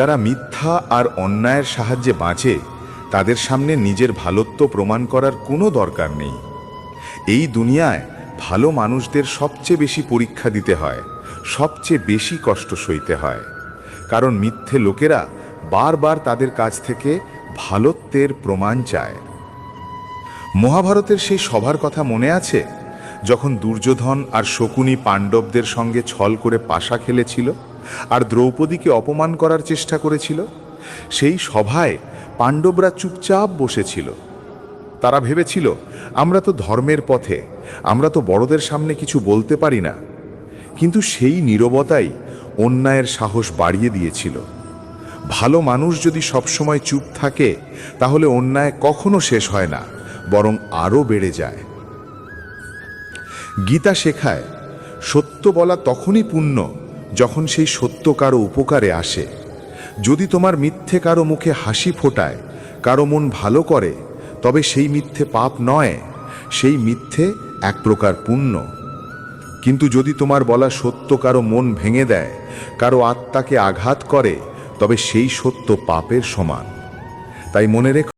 যারা মিথ্যা আর অন্যায়ের সাহায্যে বাঁচে তাদের সামনে নিজের ভালোত্ব প্রমাণ করার কোনো দরকার নেই। এই দুনিয়ায় ভালো মানুষদের সবচেয়ে বেশি পরীক্ষা দিতে হয়, সবচেয়ে বেশি কষ্ট সইতে হয়, কারণ মিথ্যে লোকেরা বারবার তাদের কাছ থেকে ভালোত্বের প্রমাণ চায়। মহাভারতের সেই সভার কথা মনে আছে, যখন দুর্যোধন আর শকুনি পাণ্ডবদের সঙ্গে ছল করে পাশা খেলেছিল আর দ্রৌপদীকে অপমান করার চেষ্টা করেছিল? সেই সভায় পাণ্ডবরা চুপচাপ বসেছিল। তারা ভেবেছিল, আমরা তো ধর্মের পথে, আমরা তো বড়দের সামনে কিছু বলতে পারি না। কিন্তু সেই নীরবতাই অন্যায়ের সাহস বাড়িয়ে দিয়েছিল। ভালো মানুষ যদি সবসময় চুপ থাকে তাহলে অন্যায় কখনো শেষ হয় না, বরং আরও বেড়ে যায়। গীতা শেখায়, সত্য বলা তখনই পুণ্য যখন সেই সত্য কারো উপকারে আসে। যদি তোমার মিথ্যে কারো মুখে হাসি ফোটায়, কারো মন ভালো করে, তবে সেই মিথ্যে পাপ নয়, সেই মিথ্যে এক প্রকার পুণ্য। কিন্তু যদি তোমার বলা সত্য কারো মন ভেঙে দেয়, কারো আত্মাকে আঘাত করে, তবে সেই সত্য পাপের সমান। তাই মনে রেখো,